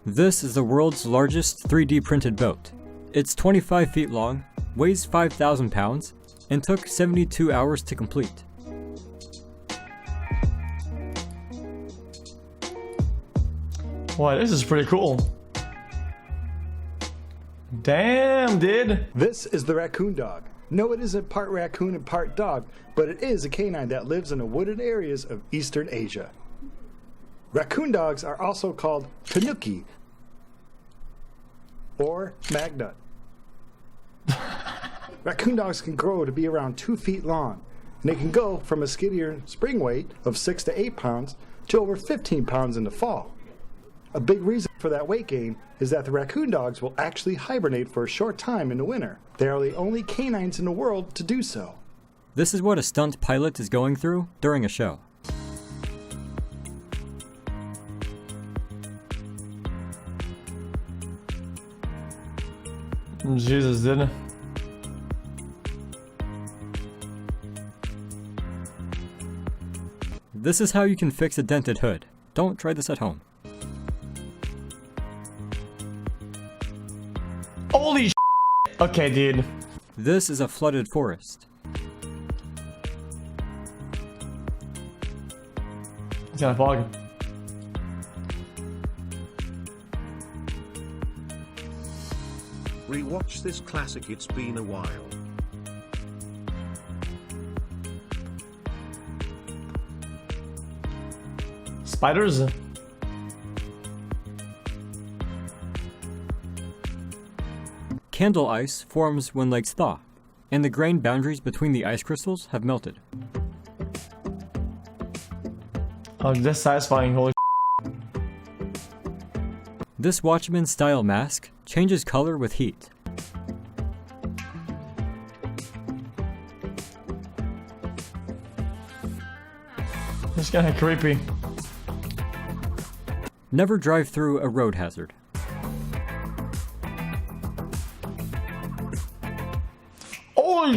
This is the world's largest 3D printed boat. It's 25 feet long, weighs 5,000 pounds, and took 72 hours to complete. Wow, this is pretty cool. Damn, dude. This is the raccoon dog. No, it isn't part raccoon and part dog, but it is a canine that lives in the wooded areas of Eastern Asia. Raccoon dogs are also called tanuki or magnet. Raccoon dogs can grow to be around 2 feet long, and they can go from a skinnier spring weight of 6 to 8 pounds to over 15 pounds in the fall. A big reason for that weight gain is that the raccoon dogs will actually hibernate for a short time in the winter. They are the only canines in the world to do so. This is what a stunt pilot is going through during a show. Jesus, dude. This is how you can fix a dented hood. Don't try this at home. Holy shit. Okay, dude. This is a flooded forest. It's gonna fog. Rewatch this classic, it's been a while. Spiders? Candle ice forms when lakes thaw, and the grain boundaries between the ice crystals have melted. Oh, that's satisfying. Holy This Watchman style mask changes color with heat. It's kinda creepy. Never drive through a road hazard. Holy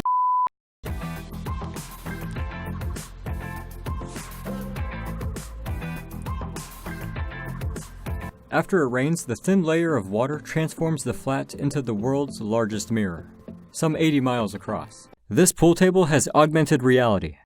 After it rains, the thin layer of water transforms the flat into the world's largest mirror, some 80 miles across. This pool table has augmented reality.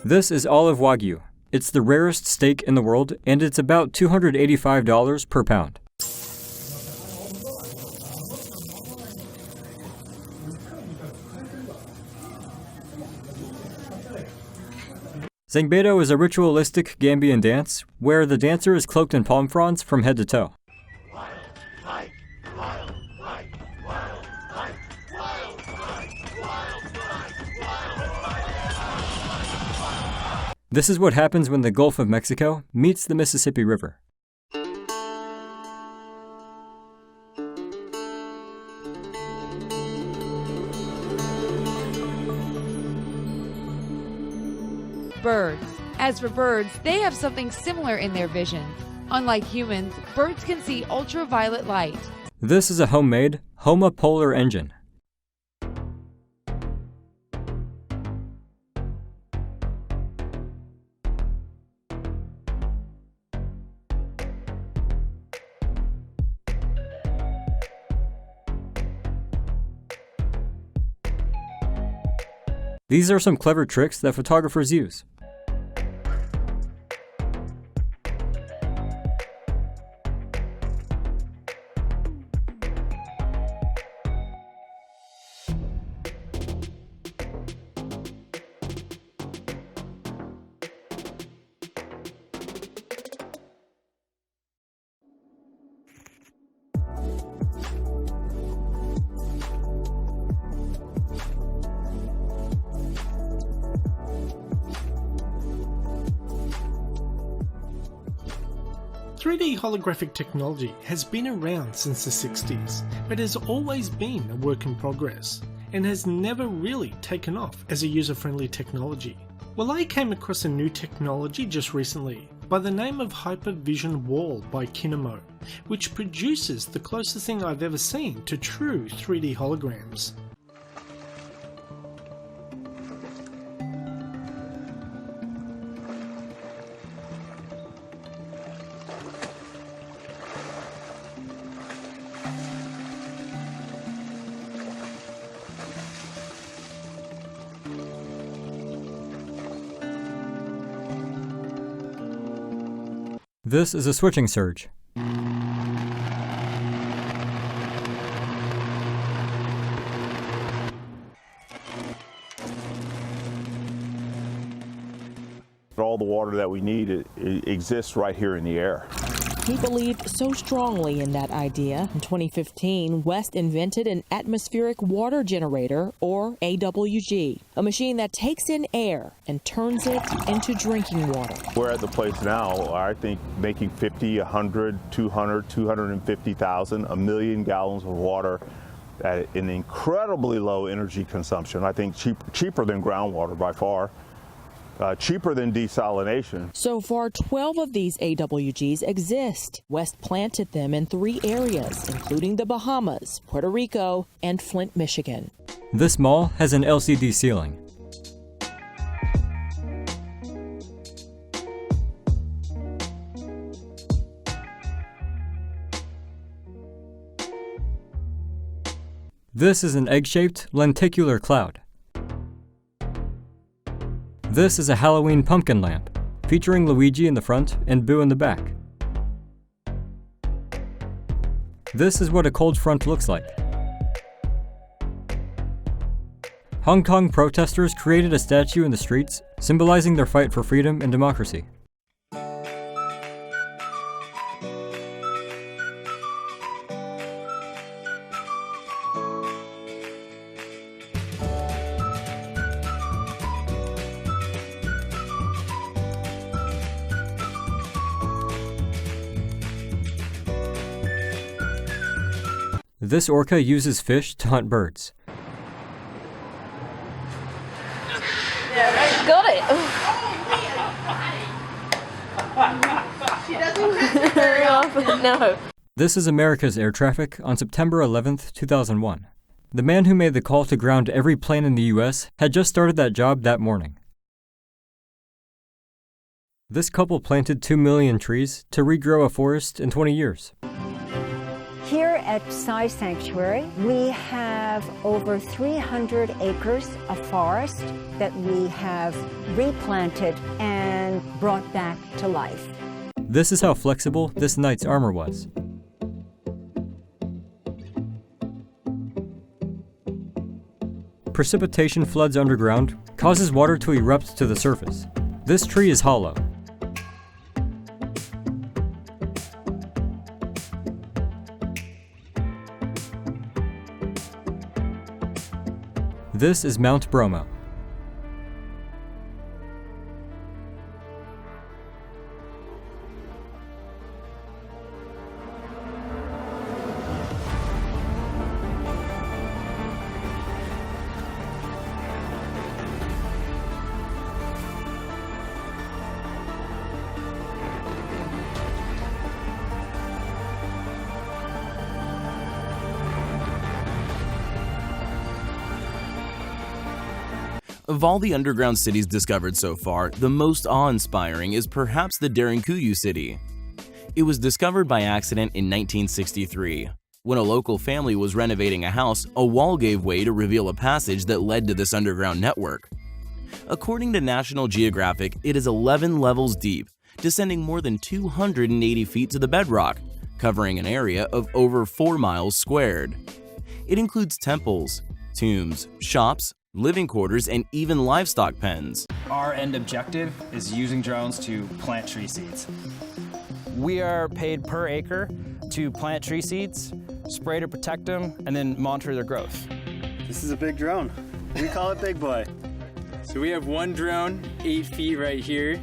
This is olive wagyu. It's the rarest steak in the world, and it's about $285 per pound. Zangbedo is a ritualistic Gambian dance where the dancer is cloaked in palm fronds from head to toe. This is what happens when the Gulf of Mexico meets the Mississippi River. Birds. As for birds, they have something similar in their vision. Unlike humans, birds can see ultraviolet light. This is a homemade homopolar engine. These are some clever tricks that photographers use. 3D holographic technology has been around since the 60s, but has always been a work in progress, and has never really taken off as a user-friendly technology. Well, I came across a new technology just recently by the name of Hypervision Wall by Kinemo, which produces the closest thing I've ever seen to true 3D holograms. This is a switching surge. All the water that we need it exists right here in the air. He believed so strongly in that idea. In 2015, West invented an atmospheric water generator, or AWG, a machine that takes in air and turns it into drinking water. We're at the place now, I think, making 50, 100, 200, 250,000, a million gallons of water at an incredibly low energy consumption. I think cheaper than groundwater by far. Cheaper than desalination. So far, 12 of these AWGs exist. West planted them in 3 areas, including the Bahamas, Puerto Rico, and Flint, Michigan. This mall has an LCD ceiling. This is an egg-shaped lenticular cloud. This is a Halloween pumpkin lamp, featuring Luigi in the front and Boo in the back. This is what a cold front looks like. Hong Kong protesters created a statue in the streets, symbolizing their fight for freedom and democracy. This orca uses fish to hunt birds. Got it! She doesn't very often, no. This is America's air traffic on September 11th, 2001. The man who made the call to ground every plane in the US had just started that job that morning. This couple planted 2 million trees to regrow a forest in 20 years. Here at Sci Sanctuary, we have over 300 acres of forest that we have replanted and brought back to life. This is how flexible this knight's armor was. Precipitation floods underground, causes water to erupt to the surface. This tree is hollow. This is Mount Bromo. Of all the underground cities discovered so far, the most awe-inspiring is perhaps the Derinkuyu city. It was discovered by accident in 1963. When a local family was renovating a house, a wall gave way to reveal a passage that led to this underground network. According to National Geographic, it is 11 levels deep, descending more than 280 feet to the bedrock, covering an area of over 4 miles squared. It includes temples, tombs, shops, living quarters, and even livestock pens. Our end objective is using drones to plant tree seeds. We are paid per acre to plant tree seeds, spray to protect them, and then monitor their growth. This is a big drone. We call it Big Boy. So we have one drone, 8 feet right here,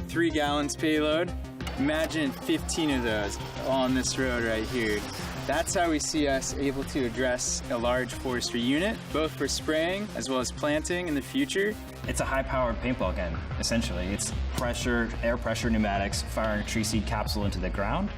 3 gallons payload. Imagine 15 of those on this road right here. That's how we see us able to address a large forestry unit, both for spraying as well as planting in the future. It's a high-powered paintball gun, essentially. It's air pressure pneumatics firing a tree seed capsule into the ground.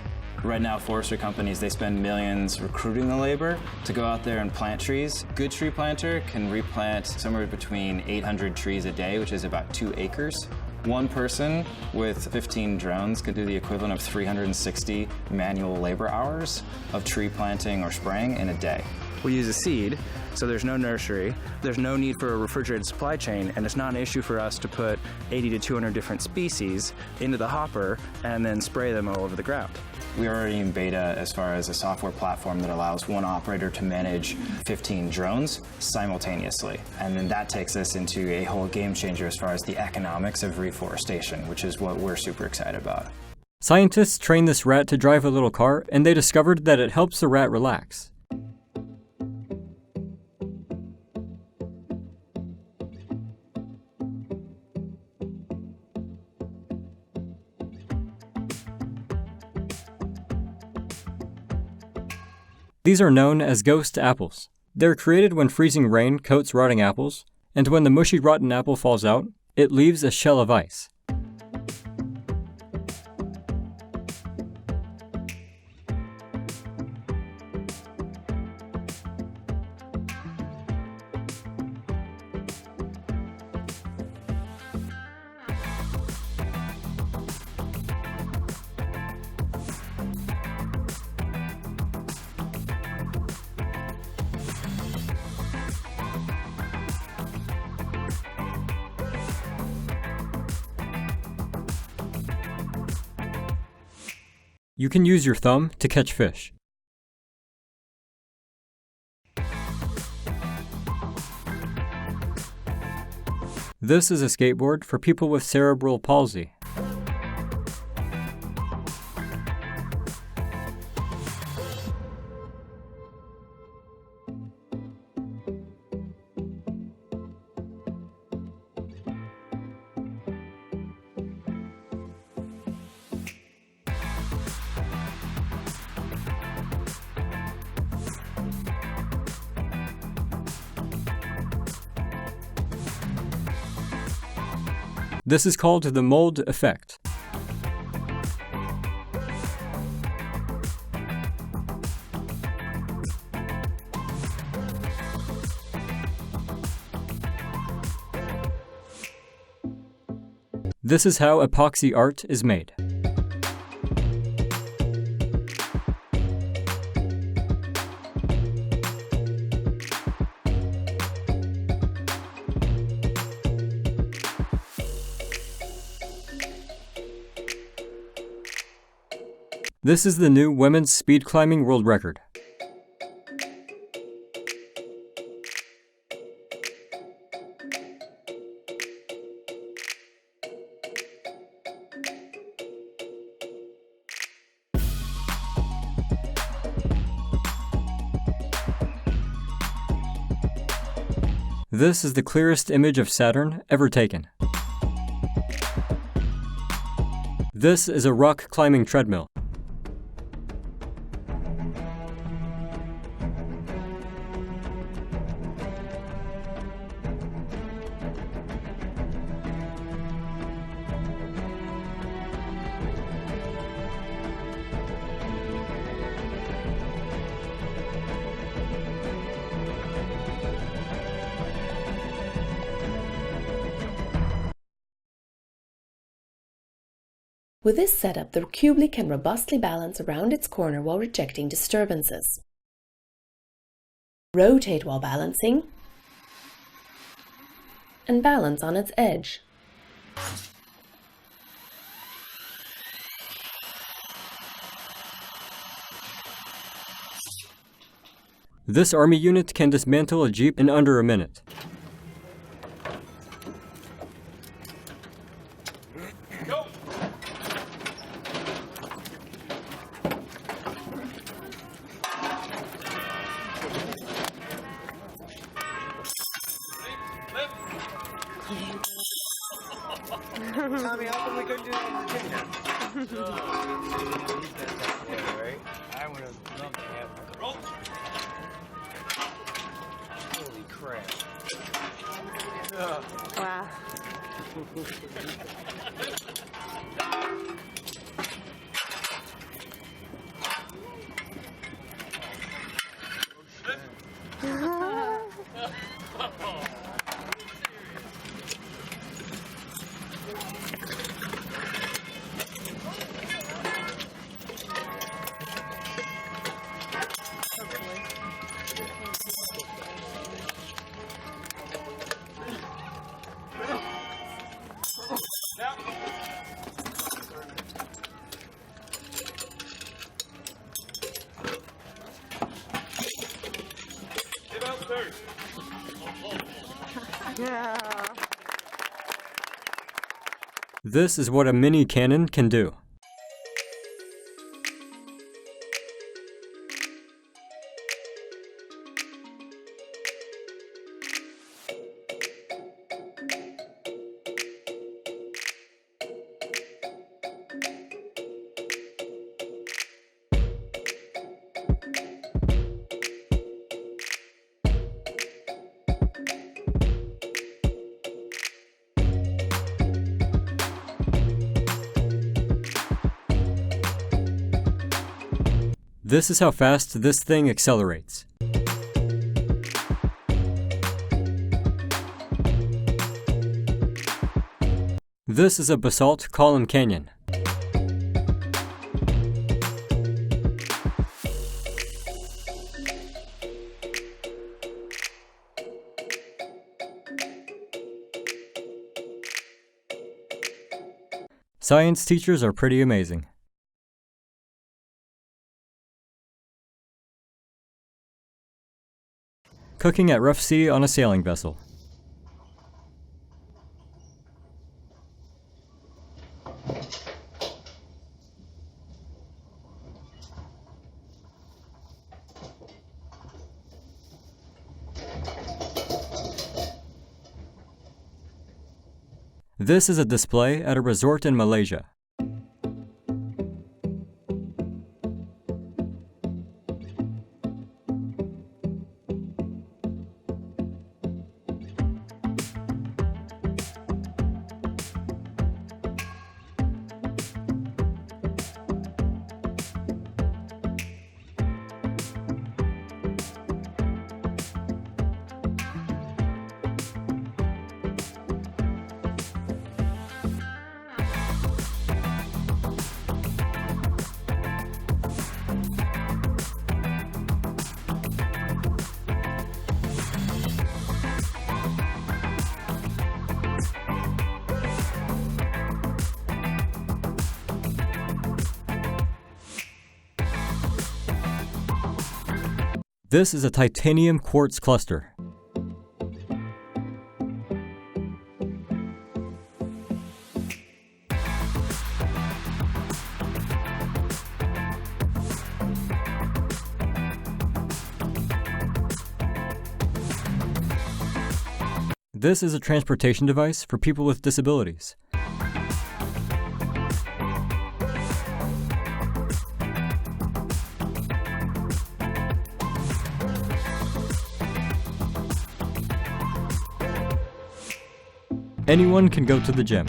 Right now, forestry companies, they spend millions recruiting the labor to go out there and plant trees. Good tree planter can replant somewhere between 800 trees a day, which is about 2 acres. One person with 15 drones could do the equivalent of 360 manual labor hours of tree planting or spraying in a day. We use a seed, so there's no nursery, there's no need for a refrigerated supply chain, and it's not an issue for us to put 80 to 200 different species into the hopper and then spray them all over the ground. We are already in beta as far as a software platform that allows one operator to manage 15 drones simultaneously. And then that takes us into a whole game changer as far as the economics of reforestation, which is what we're super excited about. Scientists trained this rat to drive a little car, and they discovered that it helps the rat relax. These are known as ghost apples. They're created when freezing rain coats rotting apples, and when the mushy rotten apple falls out, it leaves a shell of ice. You can use your thumb to catch fish. This is a skateboard for people with cerebral palsy. This is called the mold effect. This is how epoxy art is made. This is the new women's speed climbing world record. This is the clearest image of Saturn ever taken. This is a rock climbing treadmill. With this setup, the Cubely can robustly balance around its corner while rejecting disturbances. Rotate while balancing, and balance on its edge. This army unit can dismantle a Jeep in under a minute. Tommy, how come we couldn't do that? I would have loved to have a rope. Holy crap. Wow. This is what a mini cannon can do. This is how fast this thing accelerates. This is a basalt column canyon. Science teachers are pretty amazing. Cooking at rough sea on a sailing vessel. This is a display at a resort in Malaysia. This is a titanium quartz cluster. This is a transportation device for people with disabilities. Anyone can go to the gym.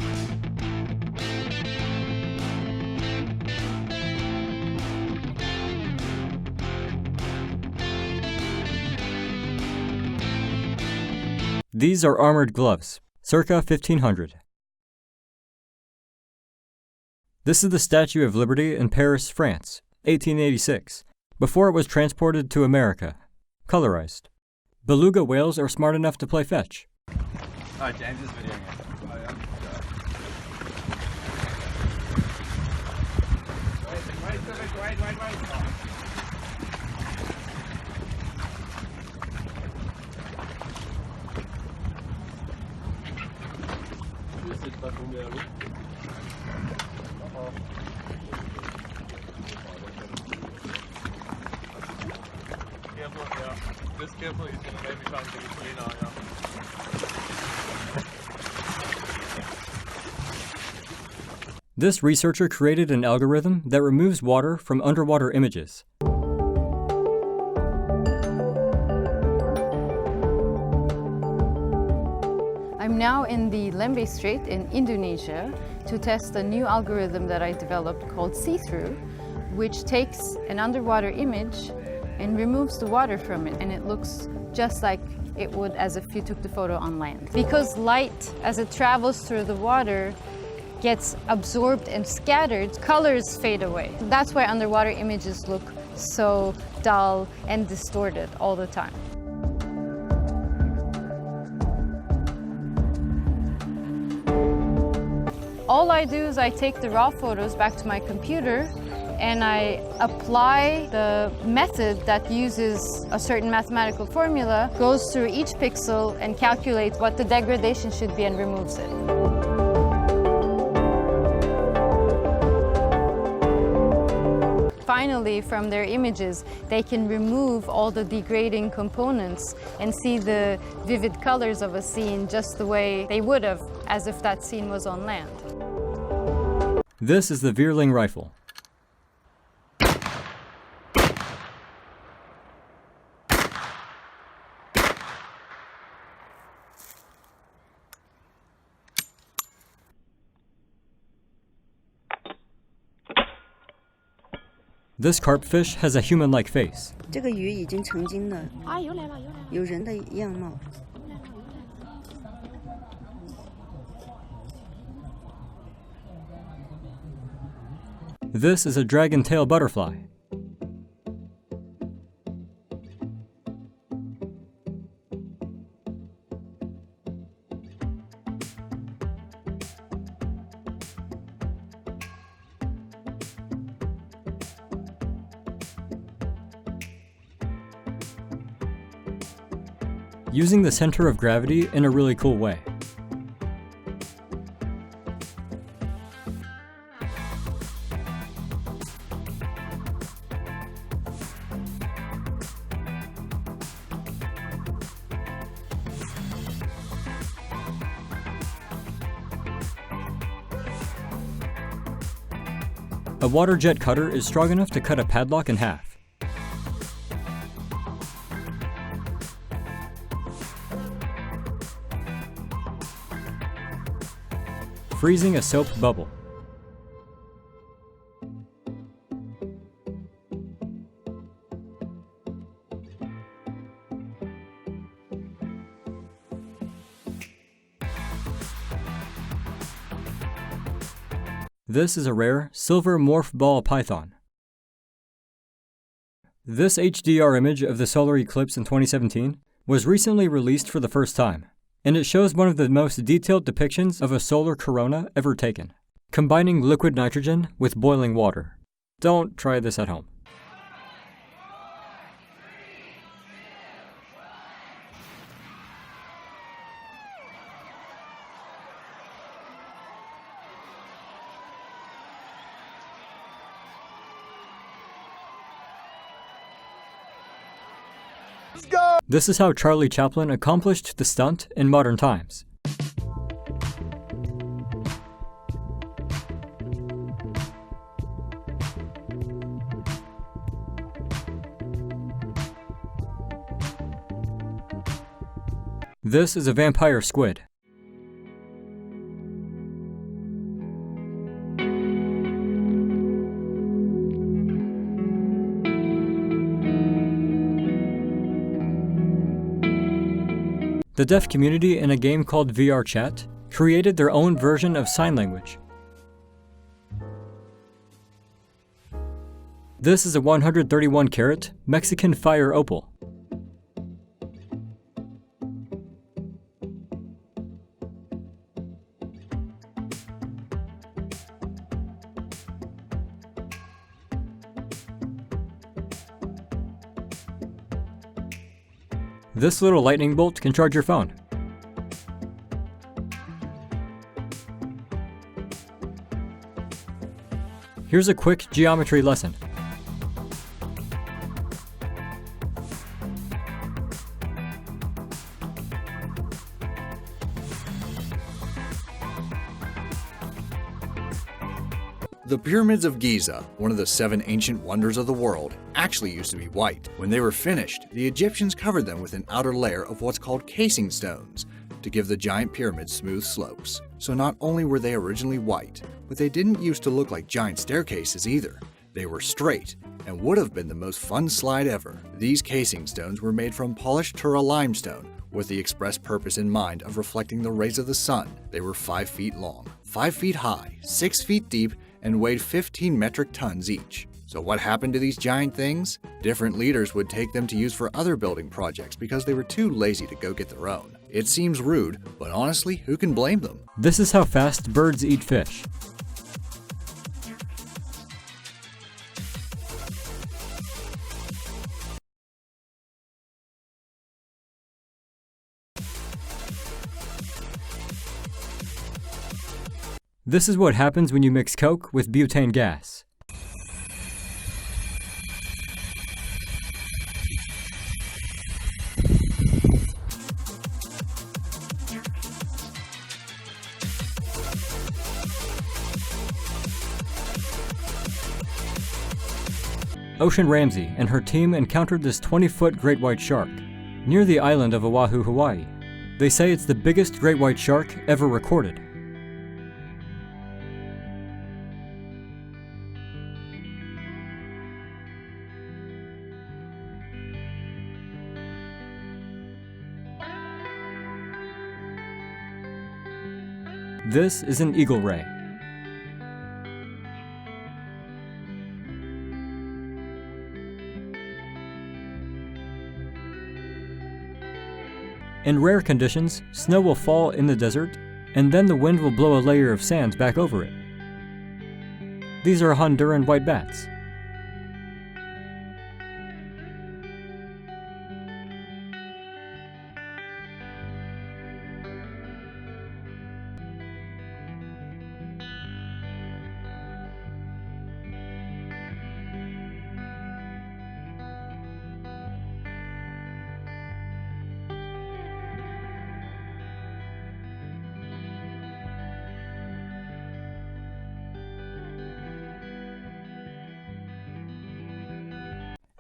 These are armored gloves, circa 1500. This is the Statue of Liberty in Paris, France, 1886, before it was transported to America, colorized. Beluga whales are smart enough to play fetch. James is videoing it. Oh, yeah. Wait. Essaie de pas tomber à l'eau. Careful, yeah. Just careful, he's gonna maybe try and get his clean out, yeah. This researcher created an algorithm that removes water from underwater images. I'm now in the Lembeh Strait in Indonesia to test a new algorithm that I developed called See-Through, which takes an underwater image and removes the water from it, and it looks just like it would as if you took the photo on land. Because light, as it travels through the water, gets absorbed and scattered, colors fade away. That's why underwater images look so dull and distorted all the time. All I do is I take the raw photos back to my computer and I apply the method that uses a certain mathematical formula, goes through each pixel and calculates what the degradation should be and removes it. Finally, from their images, they can remove all the degrading components and see the vivid colors of a scene just the way they would have, as if that scene was on land. This is the Violin rifle. This carpfish has a human-like face. 这个鱼已经成精了，有人的样貌。 This is a dragon-tail butterfly. Using the center of gravity in a really cool way. A water jet cutter is strong enough to cut a padlock in half. Freezing a soap bubble. This is a rare silver morph ball python. This HDR image of the solar eclipse in 2017 was recently released for the first time, and it shows one of the most detailed depictions of a solar corona ever taken, combining liquid nitrogen with boiling water. Don't try this at home. This is how Charlie Chaplin accomplished the stunt in modern times. This is a vampire squid. The deaf community in a game called VR Chat created their own version of sign language. This is a 131-carat Mexican fire opal. This little lightning bolt can charge your phone. Here's a quick geometry lesson. The pyramids of Giza, one of the 7 ancient wonders of the world, actually used to be white. When they were finished, the Egyptians covered them with an outer layer of what's called casing stones to give the giant pyramids smooth slopes. So not only were they originally white, but they didn't used to look like giant staircases either. They were straight and would have been the most fun slide ever. These casing stones were made from polished Tura limestone with the express purpose in mind of reflecting the rays of the sun. They were 5 feet long, 5 feet high, 6 feet deep, and weighed 15 metric tons each. So what happened to these giant things? Different leaders would take them to use for other building projects because they were too lazy to go get their own. It seems rude, but honestly, who can blame them? This is how fast birds eat fish. This is what happens when you mix coke with butane gas. Ocean Ramsey and her team encountered this 20-foot great white shark near the island of Oahu, Hawaii. They say it's the biggest great white shark ever recorded. This is an eagle ray. In rare conditions, snow will fall in the desert, and then the wind will blow a layer of sand back over it. These are Honduran white bats.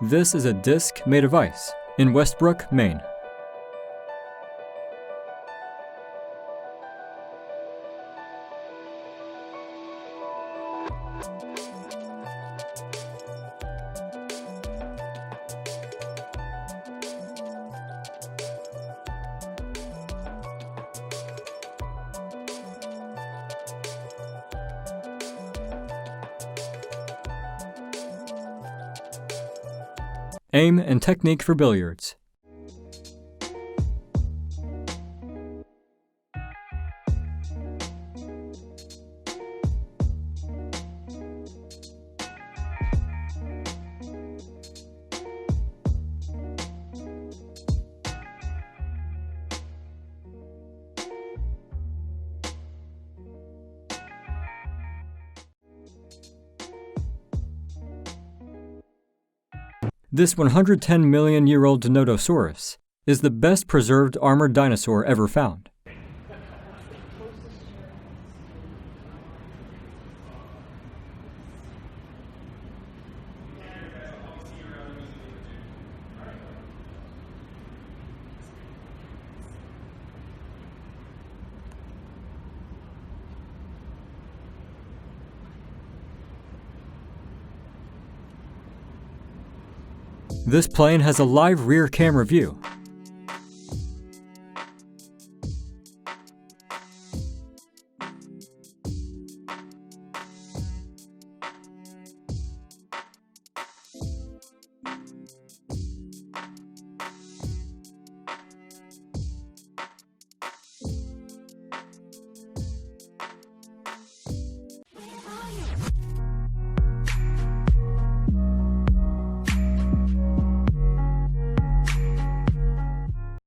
This is a disc made of ice in Westbrook, Maine. Aim and technique for billiards. This 110 million year old Denodosaurus is the best preserved armored dinosaur ever found. This plane has a live rear camera view